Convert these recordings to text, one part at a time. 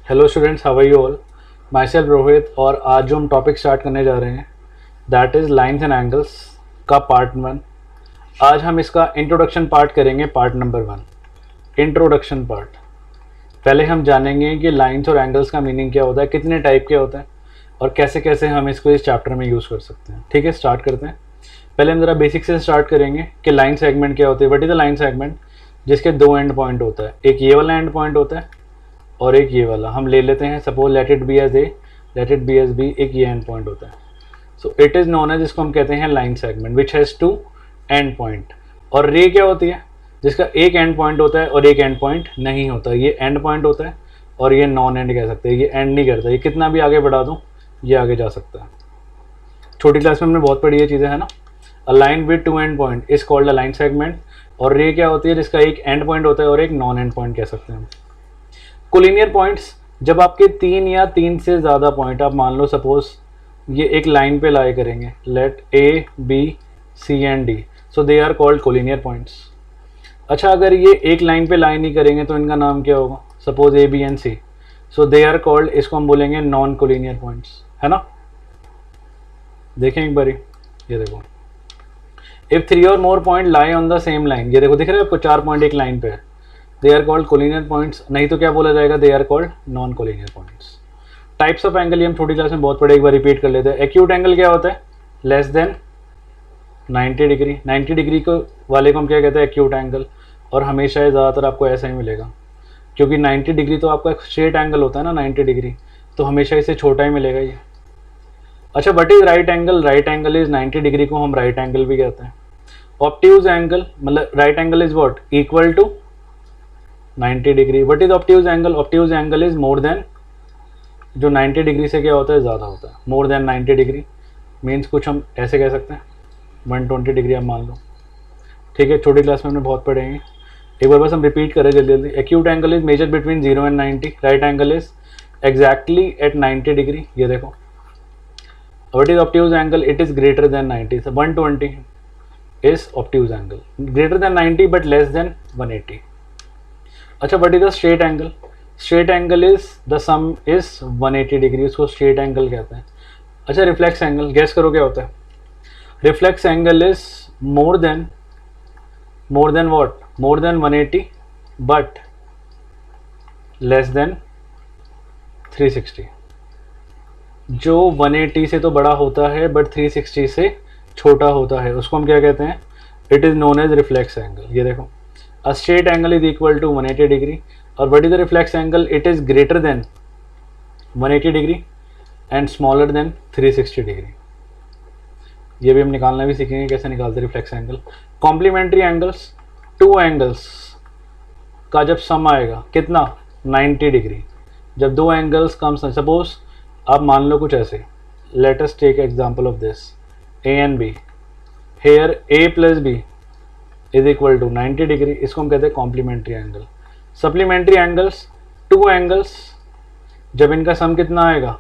Hello students, how are you all. Myself Rohit. और आज जो हम टॉपिक स्टार्ट करने जा रहे हैं that is lines and angles का पार्ट 1। आज हम इसका इंट्रोडक्शन पार्ट करेंगे, पार्ट नंबर 1 इंट्रोडक्शन पार्ट। पहले हम जानेंगे कि लाइन्स और एंगल्स का मीनिंग क्या होता है, कितने टाइप के होते हैं और कैसे कैसे हम इसको इस चैप्टर में यूज़ कर सकते हैं। ठीक है, स्टार्ट करते हैं। पहले हम ज़रा बेसिक से स्टार्ट करेंगे कि लाइन सेगमेंट क्या होती है। What is the line segment? जिसके दो एंड पॉइंट होता है, एक ये वाला एंड पॉइंट होता है और एक ये वाला। हम ले लेते हैं, suppose let it be as A, let it be as B, एक ये एंड पॉइंट होता है। So it is known as, जिसको हम कहते हैं line segment which has two end point. और रे क्या होती है? जिसका एक एंड पॉइंट होता है और एक एंड पॉइंट नहीं होता। ये एंड पॉइंट होता है और ये नॉन एंड कह सकते हैं, ये एंड नहीं करता। ये कितना भी आगे बढ़ा दूँ ये आगे जा सकता है। छोटी क्लास में हमने बहुत पढ़ी ये चीज़ें, है ना। A line with two end point is called a line segment. और रे क्या होती है? जिसका एक एंड पॉइंट होता है और एक नॉन एंड पॉइंट कह सकते हैं हम। कोलिनियर पॉइंट्स, जब आपके तीन या तीन से ज़्यादा पॉइंट, आप मान लो सपोज ये एक लाइन पे लाए करेंगे, let A B C and D, so they are called collinear points. अच्छा, अगर ये एक लाइन पे लाई नहीं करेंगे तो इनका नाम क्या होगा? Suppose A B and C, so they are called, इसको हम बोलेंगे नॉन कोलिनियर पॉइंट्स, है ना। देखें एक बारी, ये देखो, इफ थ्री और more point lie on the same line, ये देखो दिख रहा है आपको, चार पॉइंट एक लाइन पे है, they are called collinear points. नहीं तो क्या बोला जाएगा? They are called non collinear points. Types of angle, ये हम छोटी क्लास में बहुत पढ़े, एक बार रिपीट कर लेते हैं। एक्यूट एंगल क्या होता है? Less than 90 degree. 90 डिग्री को वाले को हम क्या कहते हैं? Acute angle. और हमेशा ये ज़्यादातर आपको ऐसा ही मिलेगा, क्योंकि 90 डिग्री तो आपका स्ट्रेट एंगल होता है ना, 90 डिग्री, तो हमेशा इसे छोटा ही मिलेगा ये। अच्छा, what is right angle? Right angle is 90 degree को हम राइट एंगल भी कहते हैं। ऑब्ट्यूज एंगल, मतलब right angle is what? Equal to 90 degree. What is obtuse angle? Obtuse angle is more than, जो 90 डिग्री से क्या होता है? ज़्यादा होता है। मोर देन 90 डिग्री मीन्स कुछ हम ऐसे कह सकते हैं 120 डिग्री आप मान लो। ठीक है, छोटी क्लास में हमने बहुत पढ़े हैं, एक बार बस हम रिपीट करें जल्दी जल्दी। Acute angle is measure between 0 and 90। Right angle is exactly at 90 degree. ये देखो, what is obtuse angle? It is greater than 90। 120 is obtuse angle, greater than 90 but less than 180। अच्छा, what is the straight angle? Straight angle is the sum is 180 degree, उसको straight angle कहते हैं। अच्छा, reflex angle, gas करो क्या होता है? Reflex angle is more then what? More than 180 but less then 360। जो 180 से तो बड़ा होता है बट 360 से छोटा होता है, उसको हम क्या कहते हैं? It is known as reflex angle. ये देखो, a straight angle is equal to 180 degree और what is the reflex angle? It is greater than 180 degree and smaller than 360 degree. ये भी हम निकालना भी सीखेंगे कैसे निकालते reflex angle. Complementary angles, two angles का जब सम आएगा कितना? 90 डिग्री। जब दो एंगल्स कम, सपोज आप मान लो कुछ ऐसे, let us take example of this, A and B, here A plus B is equal to 90 degree, इसको हम कहते हैं complementary angle. Supplementary angles, two angles जब इनका सम कितना आएगा?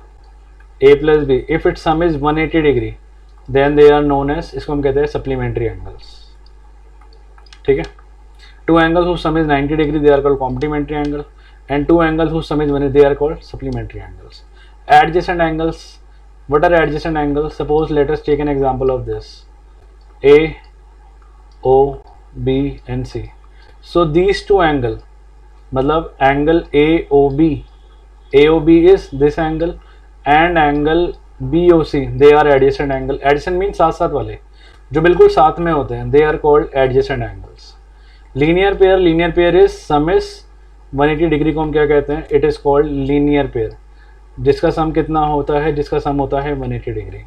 A plus B, if it sum is 180 degree then they are known as, इसको हम कहते हैं सप्लीमेंट्री एंगल्स। ठीक है, two angles whose sum is 90 degree they are called complementary angle, and two angles whose sum is 180 they are called supplementary angles. Adjacent angles, what are adjacent angles? Suppose let us take an example of this, A, O, B and C. So these two angle, मतलब angle AOB, AOB is this angle and angle BOC, they are adjacent angle. Adjacent means साथ साथ वाले, जो बिल्कुल साथ में होते हैं, they are called adjacent angles. Linear pair is some is 180 degree को हम क्या कहते हैं? It is called linear pair, जिसका सम कितना होता है? जिसका सम होता है 180 डिग्री।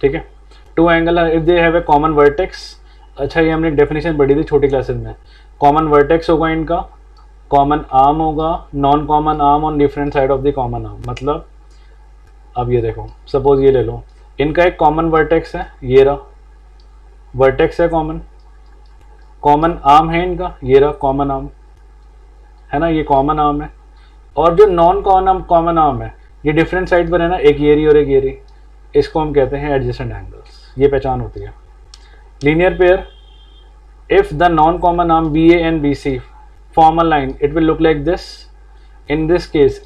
ठीक है, two angle if they have a common vertex. अच्छा, ये हमने डेफिनेशन पढ़ी थी छोटी क्लासेस में। कॉमन वर्टेक्स होगा इनका, कॉमन आर्म होगा, non common arm on different side of the common arm. मतलब अब ये देखो, सपोज ये ले लो, इनका एक कॉमन वर्टेक्स है, ये रहा वर्टेक्स है कॉमन, कॉमन आर्म है इनका, ये रहा कॉमन आर्म, है ना, ये कॉमन आर्म है। और जो नॉन कॉमन आर्म है ये डिफरेंट साइड पर है ना, एक ये रही और एक ये रही, इसको हम कहते हैं एडजेसेंट एंगल्स। ये पहचान होती है। Linear pair, if the non common arm BA and BC form a line, it will look like this. In this case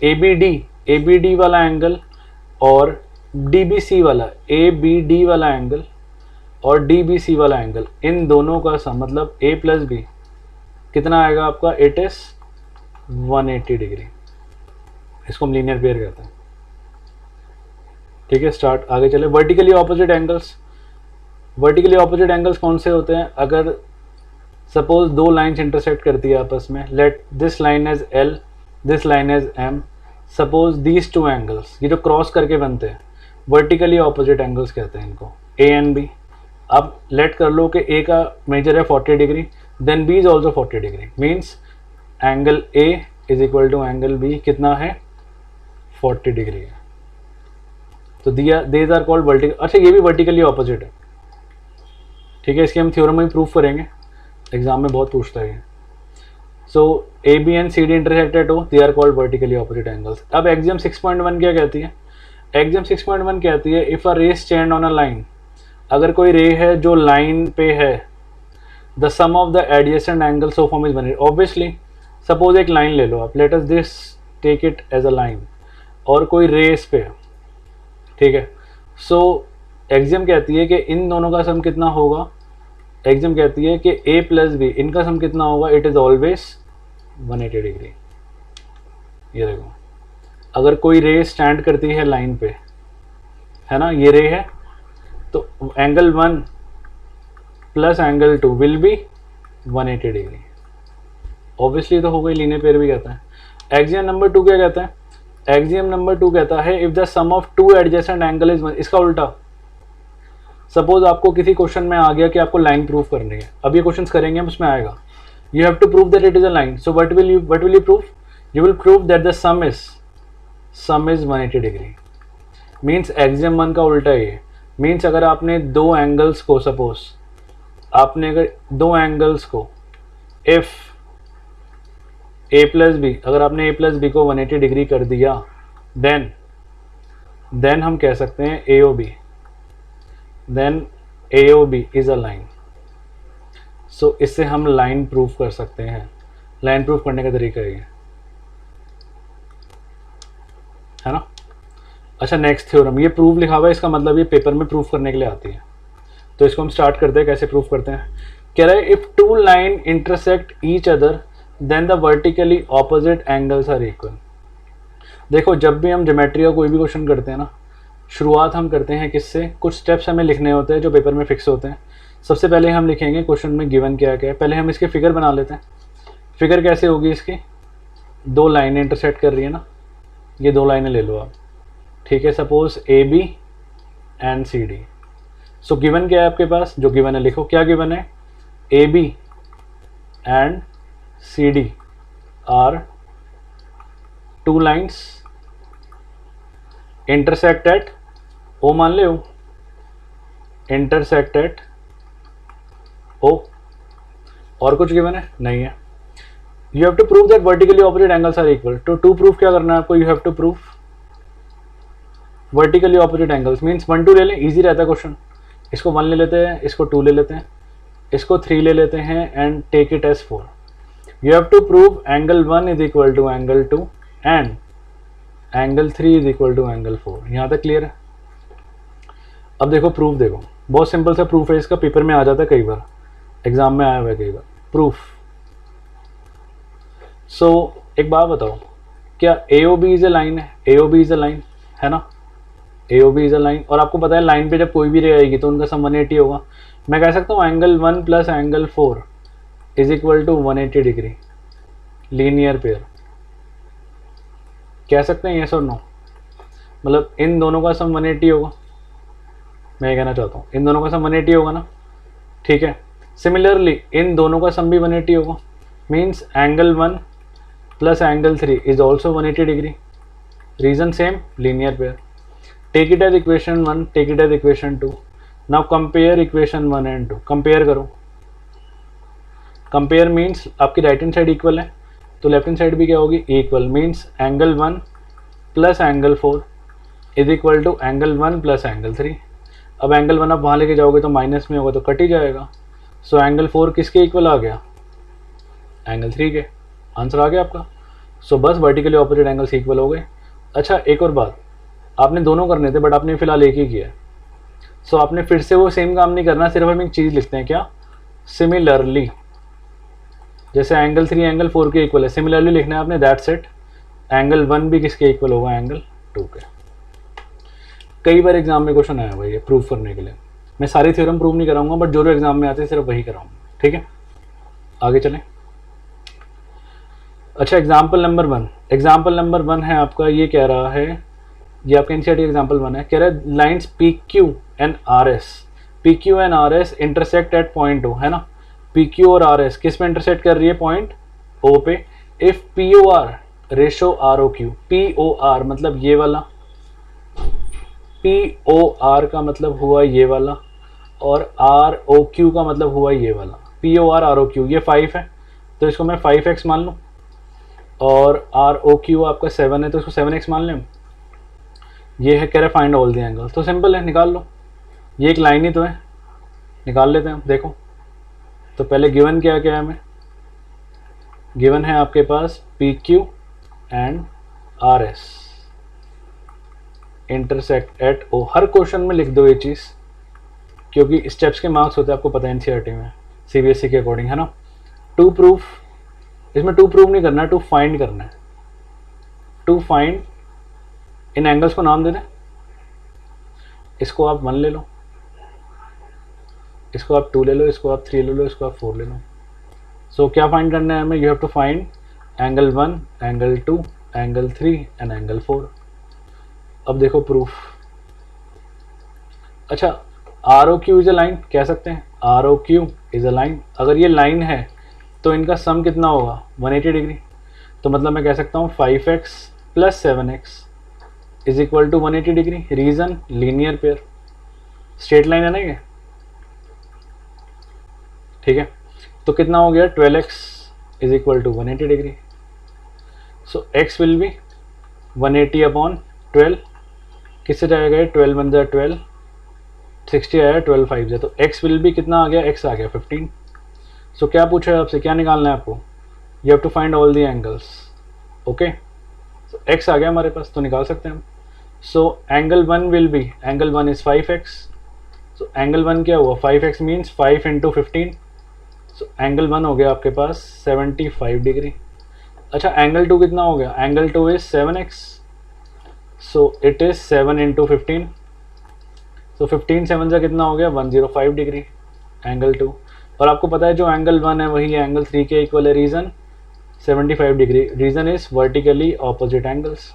ABD वाला एंगल और DBC वाला ABD वाला एंगल और DBC वाला एंगल, इन दोनों का सम मतलब A प्लस बी कितना आएगा आपका, इट इज 180 डिग्री। इसको हम लीनियर पेयर कहते हैं। ठीक है, स्टार्ट, आगे चले। Vertically opposite angles, vertically opposite angles कौन से होते हैं? अगर सपोज दो लाइन्स इंटरसेक्ट करती है आपस में, let this line as L, this line as M, suppose these two angles, ये जो क्रॉस करके बनते हैं वर्टिकली ऑपोजिट एंगल्स कहते हैं इनको, A एंड B। अब लेट कर लो कि A का मेजर है 40 degree, then B is also 40 degree, means angle A is equal to angle B कितना है, 40 डिग्री है। तो दीज आर कॉल्ड वर्टिकल। अच्छा, ये भी वर्टिकली ऑपोजिट है। ठीक है, इसकी हम थ्योरम में प्रूफ करेंगे, एग्जाम में बहुत पूछता है। So AB and CD intersect at O, they are called vertically opposite angles. अब एक्सियम 6.1 क्या कहती है? एक्सियम 6.1 कहती है इफ अ रे स्टैंड ऑन अ लाइन, अगर कोई रे है जो लाइन पे है, the sum of the adjacent angle so form is 180। Obviously suppose एक लाइन ले लो आप, let us this take it as a line, और कोई रेस पे, ठीक है। सो एक्सियम कहती है कि इन दोनों का सम कितना होगा, एक्सियम कहती है कि A प्लस बी इनका सम कितना होगा, इट इज ऑलवेज 180 डिग्री। ये देखो, अगर कोई रे स्टैंड करती है लाइन पे, है ना, ये रे है, तो angle 1 plus angle 2 will be 180 degree. Obviously तो हो गई, लीनियर पेयर भी कहता है। एक्सियम नंबर 2 क्या कहता है? एक्सियम नंबर 2 कहता है if the sum of two adjacent angle is 1। इसका उल्टा, सपोज आपको किसी क्वेश्चन में आ गया कि आपको लाइन प्रूव करनी है, अब ये क्वेश्चंस करेंगे हम, उसमें आएगा you have to prove that it is a line. So what will you prove? You will prove that the sum is 180 degree. Means axiom 1 का उल्टा ये, मीन्स अगर आपने दो एंगल्स को, सपोज आपने अगर दो एंगल्स को इफ A प्लस बी, अगर आपने A प्लस बी को 180 डिग्री कर दिया, देन हम कह सकते हैं AOB, then AOB is a line. So इससे हम लाइन प्रूफ कर सकते हैं। लाइन प्रूफ करने का तरीका ये है ना। अच्छा, नेक्स्ट थ्योरम, ये प्रूफ लिखा हुआ है, इसका मतलब ये पेपर में प्रूफ करने के लिए आती है। तो इसको हम स्टार्ट करते हैं, कैसे प्रूफ करते हैं। कह रहा है if two line intersect each other then the vertically opposite angles are equal. देखो, जब भी हम ज्योमेट्री का कोई भी क्वेश्चन करते हैं ना, शुरुआत हम करते हैं किससे, कुछ स्टेप्स हमें लिखने होते हैं जो पेपर में फिक्स होते हैं। सबसे पहले हम लिखेंगे क्वेश्चन में गिवन क्या क्या है, पहले हम इसके फिगर बना लेते हैं। फिगर कैसे होगी इसकी, दो लाइनें इंटरसेक्ट कर रही है ना, ये दो लाइनें ले लो आप, ठीक है। Suppose AB and CD। So given क्या है आपके पास, जो गिवन है लिखो, क्या गिवन है, AB and CD are two lines intersect at O, मान ले O, इंटरसेक्ट एट O। और कुछ गिवन है? नहीं है। You have to prove that vertically opposite angles are equal. To proof क्या करना है आपको, you have to prove vertically opposite angles, means 1 2 ले लें, इजी रहता है क्वेश्चन। इसको 1 ले लेते हैं, इसको 2 ले लेते हैं, इसको 3 ले लेते हैं, and take it as 4। You have to prove angle 1 is equal to angle 2 and angle 3 is equal to angle 4। यहाँ तक क्लियर है? अब देखो प्रूफ, देखो बहुत सिंपल सा प्रूफ है इसका, पेपर में आ जाता है कई बार, एग्जाम में आया हुआ है कई बार प्रूफ। सो एक बात बताओ, क्या AOB इज अ लाइन है? AOB इज अ लाइन है ना, AOB इज अ लाइन। और आपको पता है लाइन पे जब कोई भी रे आएगी तो उनका सम 180 होगा। मैं कह सकता हूँ angle 1 plus angle 4 is equal to 180 degree, linear pair. कह सकते हैं यस और नो, मतलब इन दोनों का सम 180 होगा। मैं ये कहना चाहता हूँ इन दोनों का सम 180 होगा ना, ठीक है। सिमिलरली इन दोनों का सम भी 180 होगा, means angle 1 plus angle 3 is also 180 degree. Reason same, linear pair. Take it as equation 1, take it as equation 2। Now compare equation 1 and 2, compare करो। कंपेयर मीन्स आपकी राइट हैंड साइड इक्वल है तो left hand side भी क्या होगी, equal. Means angle 1 plus angle 4 is equal to angle 1 plus angle 3। अब angle 1 आप वहाँ लेके जाओगे तो माइनस में होगा तो कट ही जाएगा। सो एंगल 4 किसके इक्वल आ गया, एंगल 3 के। आंसर आ गया आपका। सो बस वर्टिकली ऑपोजिट एंगल्स इक्वल हो गए। अच्छा एक और बात, आपने दोनों करने थे बट आपने फिलहाल एक ही किया। सो आपने फिर से वो सेम काम नहीं करना, सिर्फ हम एक चीज़ लिखते हैं, क्या, सिमिलरली। जैसे एंगल 3 एंगल 4 के इक्वल है, सिमिलरली लिखना है आपने, दैट्स इट। एंगल 1 भी किसके इक्वल होगा, एंगल 2 के। कई बार एग्जाम में क्वेश्चन आया हुआ है ये प्रूव करने के लिए। मैं सारी थ्योरम प्रूव नहीं कराऊंगा बट जो एग्जाम में आते हैं सिर्फ वही कराऊंगा, ठीक है। आगे चलें। अच्छा एग्जाम्पल नंबर 1, एग्जाम्पल नंबर 1 है आपका, ये कह रहा है, ये आपका एनसीईआरटी एग्जाम्पल 1 है, कह रहा है lines P Q and R S, P Q and R S intersect at point O, है ना। पी क्यू और आर एस किस में इंटरसेक्ट कर रही है, पॉइंट ओ पे। If P O R ratio R O Q, P O R मतलब ये वाला, पी ओ आर का मतलब हुआ ये वाला, और आर ओ क्यू का मतलब हुआ ये वाला। P O R O Q ये 5 है तो इसको मैं 5x मान लूँ, और आर ओ क्यू आपका 7 है तो इसको 7x मान लें। ये है कह रहे फाइंड ऑल द एंगल, तो सिंपल है, निकाल लो। ये एक लाइन ही तो है, निकाल लेते हैं। देखो तो पहले गिवन क्या क्या है हमें, गिवन है आपके पास P Q and R S intersect at O. हर क्वेश्चन में लिख दो ये चीज़, क्योंकि स्टेप्स के मार्क्स होते हैं, आपको पता है एनसीईआरटी में, सीबीएसई के अकॉर्डिंग, है ना। टू प्रूफ, इसमें टू प्रूव नहीं करना है, टू फाइंड करना है। टू फाइंड, इन एंगल्स को नाम दे दें, इसको आप 1 ले लो, इसको आप 2 ले लो, इसको आप 3 ले लो, इसको आप 4 ले लो। सो क्या फाइंड करना है हमें, you have to find angle 1, angle 2, angle 3 and angle 4। अब देखो प्रूफ। अच्छा R O Q is a line, कह सकते हैं R O Q is a line. अगर ये लाइन है तो इनका सम कितना होगा, 180 डिग्री। तो मतलब मैं कह सकता हूँ 5x plus 7x is equal to 180 degree. Reason, linear pair, straight line है ना ये, ठीक है। तो कितना हो गया, 12x is equal to 180 degree. So x will be 180 upon 12, किससे जाएगा ये, 12 बन जाए 12, 60 आया, 12 5 जाए, तो x विल बी कितना आ गया, x आ गया 15। सो क्या पूछा है आपसे, क्या निकालना है आपको, you have to find all the angles, okay. So x आ गया हमारे पास, तो निकाल सकते हैं हम। So angle 1 will be, angle 1 is 5x, so angle 1 क्या हुआ, 5x मीन्स 5 इंटू 15। सो एंगल 1 हो गया आपके पास 75 डिग्री। अच्छा एंगल 2 कितना हो गया, angle 2 is 7x, so it is 7 into 15। सो 15 7 से कितना हो गया, 105 डिग्री एंगल 2। और आपको पता है जो एंगल 1 है वही एंगल 3 के इक्वल है। Reason 75 degree, reason is vertically opposite angles.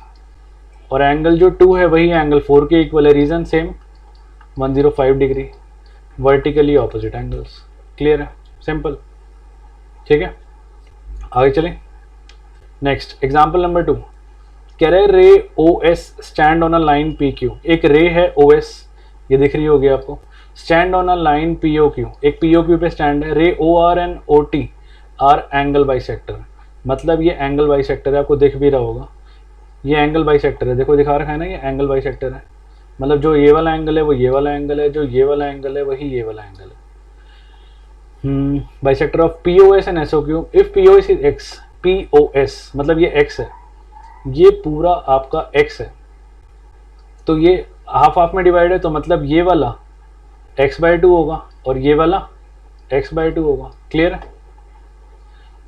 और एंगल जो 2 है वही एंगल 4 के इक्वल है। Reason same 105 degree, vertically opposite angles. Clear है, सिंपल, ठीक है। आगे चलें। नेक्स्ट एग्जाम्पल नंबर 2, कह रहे ray O S stand on a line P Q. एक रे है ओ एस, ये दिख रही होगी आपको, stand on a line P O Q, एक पी ओ क्यू पे स्टैंड है। Ray O R and O T R angle bisector, मतलब ये एंगल बाइसेक्टर है, आपको दिख भी रहा होगा, ये एंगल बाइसेक्टर है। देखो दिखा रखा है ना, ये एंगल बाइसेक्टर है, मतलब जो ये वाला एंगल है वो ये वाला एंगल है, जो ये वाला एंगल है वही ये वाला एंगल है। Bisector of P O S and S O Q. If P O S is x, P O S मतलब ये एक्स है, ये पूरा आपका एक्स है, तो ये हाफ हाफ में डिवाइड है, तो मतलब ये वाला x/2 होगा और ये वाला x/2 होगा। क्लियर है।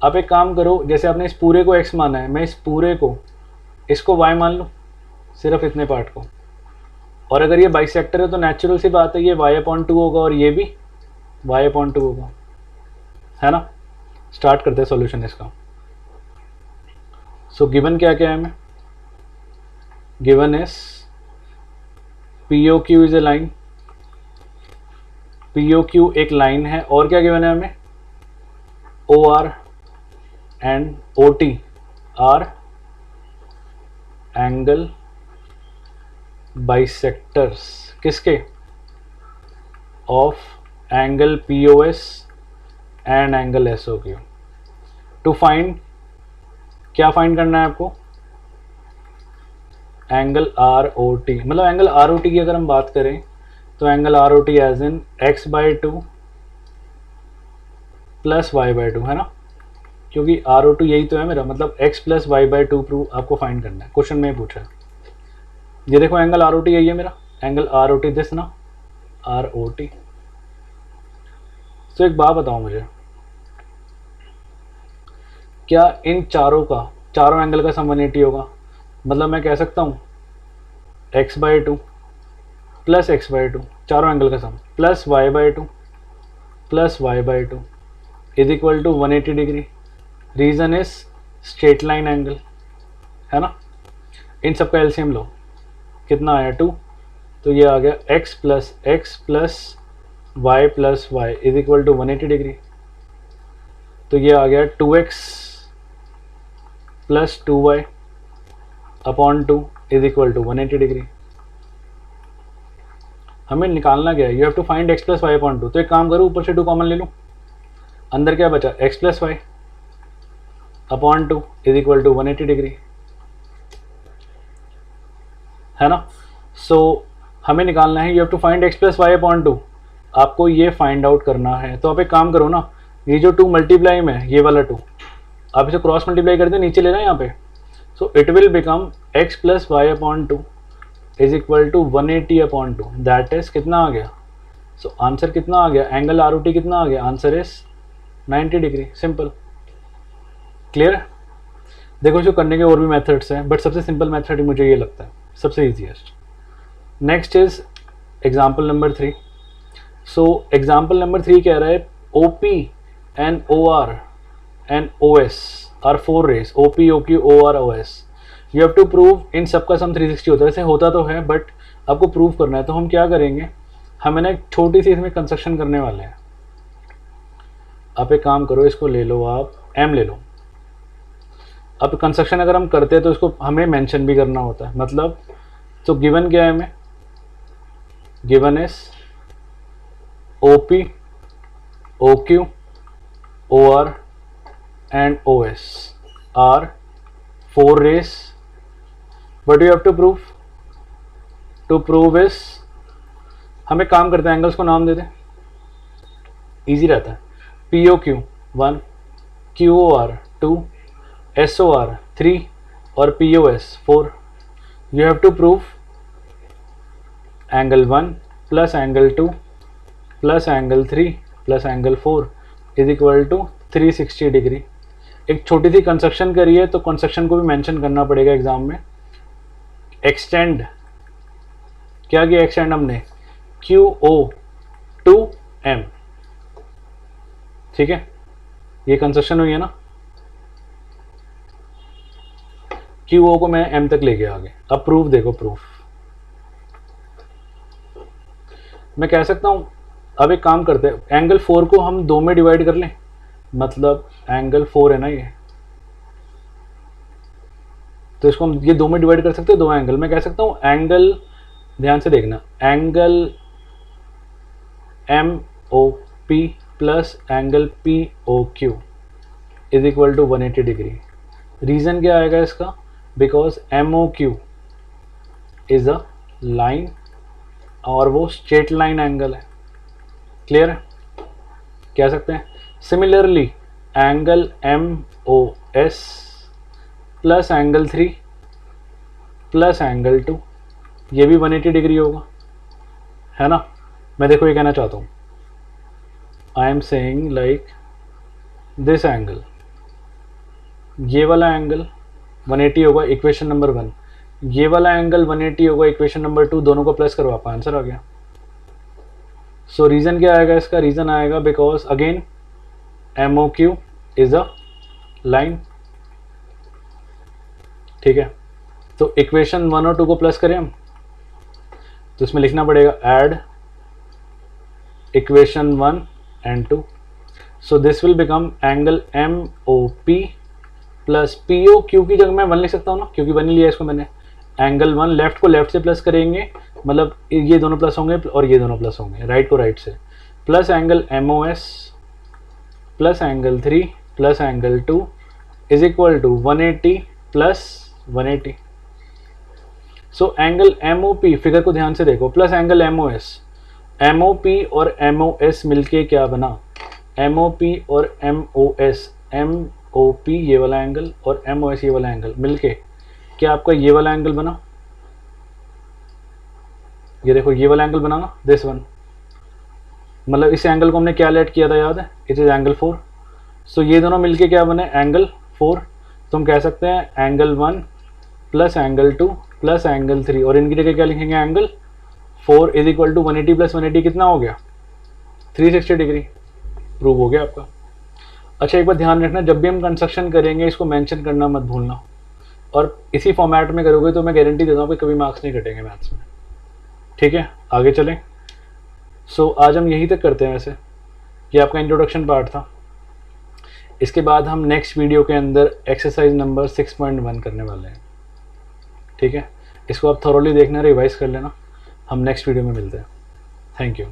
आप एक काम करो, जैसे आपने इस पूरे को x माना है, मैं इस पूरे को, इसको y मान लूँ, सिर्फ इतने पार्ट को। और अगर ये बाइसेक्टर है तो नेचुरल सी बात है ये y/2 होगा और ये भी y/2 होगा, है ना। स्टार्ट करते हैं सॉल्यूशन इसका। सो गिवन क्या क्या है हमें, given is POQ is a line, POQ एक लाइन है, और क्या गिवन है हमें, OR and OT are angle bisectors, किसके, of angle POS and angle SOQ। To find, क्या फाइंड करना है आपको, एंगल ROT, मतलब एंगल ROT की अगर हम बात करें तो angle ROT as in x/2 plus y/2, है ना। क्योंकि RO2 यही तो है मेरा, मतलब x plus y by two prove आपको फाइंड करना है, क्वेश्चन में पूछा है। ये देखो एंगल ROT यही है मेरा, एंगल ROT दिस ना, ROT। तो एक बात बताओ मुझे, क्या इन चारों एंगल का सम 180 होगा? मतलब मैं कह सकता हूँ x/2 प्लस x/2 चारों एंगल का sum plus y/2 plus y/2 is equal to 180 degree. Reason is straight line angle, है ना। इन सब का एलसीएम लो, कितना आया 2, तो ये आ गया x plus y plus y is equal to 180 degree. तो ये आ गया 2x plus 2y upon 2 is equal to 180 degree. हमें निकालना क्या है, you have to find x plus y upon 2। तो एक काम करूँ, ऊपर से 2 कॉमन ले लूँ, अंदर क्या बचा x plus y upon 2 is equal to 180 degree, है ना। सो हमें निकालना है, you have to find x plus y upon 2, आपको ये फाइंड आउट करना है। तो आप एक काम करो ना, ये जो 2 मल्टीप्लाई में ये वाला 2 आप इसे क्रॉस मल्टीप्लाई कर दे, नीचे लेना है यहाँ पे। So it will become x plus y upon 2 is equal to 180 upon 2, that is कितना आ गया। सो आंसर कितना आ गया, एंगल ROT कितना आ गया, answer is 90 degree. Simple, clear है। देखो इसको करने के और भी मेथड्स हैं, बट सबसे सिंपल मेथड मुझे ये लगता है सबसे easiest. Next is example number 3। So example number 3 कह रहा है OP and OR and OS are 4 rays, OP, OQ, OR, OS। You have to prove इन सबका सम 360 होता है। वैसे होता तो है बट आपको प्रूव करना है। तो हम क्या करेंगे, हमें ना एक छोटी सी इसमें कंस्ट्रक्शन करने वाले हैं। आप एक काम करो, इसको ले लो, आप M ले लो। अब कंस्ट्रक्शन अगर हम करते हैं तो इसको हमें मेंशन भी करना होता है। मतलब तो गिवन क्या है हमें, given is OP, OQ, OR and OS are 4 rays, what do you have to prove? To prove is, हम एक काम करते हैं, एंगल्स को नाम दे दें, इजी रहता है। POQ 1, QOR 2, SOR 3 और POS 4। You have to prove angle 1 plus angle 2 plus angle 3 plus angle 4 is equal to 360 degree. एक छोटी सी कंस्ट्रक्शन करी है तो कंस्ट्रक्शन को भी मेंशन करना पड़ेगा एग्जाम में। एक्सटेंड, क्या किया एक्सटेंड हमने, QO टू M, ठीक है, ये कंस्ट्रक्शन हुई है ना। QO को मैं M तक लेके आ गए। अब प्रूफ देखो, प्रूफ मैं कह सकता हूं, अब एक काम करते हैं, एंगल 4 को हम 2 में डिवाइड कर लें। मतलब एंगल 4 है ना ये, तो इसको हम ये 2 में डिवाइड कर सकते हैं, 2 एंगल। मैं कह सकता हूँ एंगल, ध्यान से देखना, angle MOP plus angle POQ is equal to 180 degree. Reason क्या आएगा इसका, because MOQ is a line और वो स्ट्रेट लाइन एंगल है। क्लियर है, कह सकते हैं। Similarly angle MOS plus angle 3 plus angle 2 ये भी 180 डिग्री होगा, है ना। मैं देखो ये कहना चाहता हूँ, I am saying like this angle, ये वाला एंगल 180 होगा इक्वेशन नंबर 1, ये वाला एंगल 180 होगा इक्वेशन नंबर 2, दोनों को प्लस करो, आपका आंसर आ गया। सो रीज़न क्या आएगा इसका, रीज़न आएगा because again MOQ is a line, ठीक है। तो इक्वेशन 1 और 2 को प्लस करें हम, तो इसमें लिखना पड़ेगा add equation 1 and 2। So this will become angle MOP plus POQ की जगह मैं 1 लिख सकता हूँ ना, क्योंकि 1 ही लिया इसको मैंने। एंगल 1 लेफ्ट को लेफ्ट से प्लस करेंगे, मतलब ये दोनों प्लस होंगे और ये दोनों प्लस होंगे, राइट को राइट से, plus angle MOS plus angle 3 plus angle 2 is equal to 180 plus 180। So angle MOP, figure को ध्यान से देखो, प्लस एंगल MOS, MOP और MOS मिलके क्या बना, MOP और MOS, M ओ पी ये वाला एंगल और एम ओ एस ये वाला एंगल मिलके क्या आपका ये वाला एंगल बना, ये देखो ये वाला एंगल बना ना, दिस वन, मतलब इस एंगल को हमने क्या लेट किया था याद है, इट इज़ एंगल 4। सो ये दोनों मिलके क्या बने, एंगल 4। तो हम कह सकते हैं angle 1 plus angle 2 plus angle 3, और इनकी जगह क्या लिखेंगे, angle 4 is equal to 180 plus 180 कितना हो गया, 360 डिग्री। प्रूव हो गया आपका। अच्छा एक बार ध्यान रखना, जब भी हम कंस्ट्रक्शन करेंगे इसको मेंशन करना मत भूलना, और इसी फॉर्मेट में करोगे तो मैं गारंटी देता हूँ कि कभी मार्क्स नहीं कटेंगे मैथ्स में। ठीक है, आगे चलें। सो आज हम यहीं तक करते हैं। वैसे ये आपका इंट्रोडक्शन पार्ट था। इसके बाद हम नेक्स्ट वीडियो के अंदर एक्सरसाइज नंबर 6.1 करने वाले हैं। ठीक है, इसको आप थॉरोली देखना, रिवाइज कर लेना। हम नेक्स्ट वीडियो में मिलते हैं। Thank you.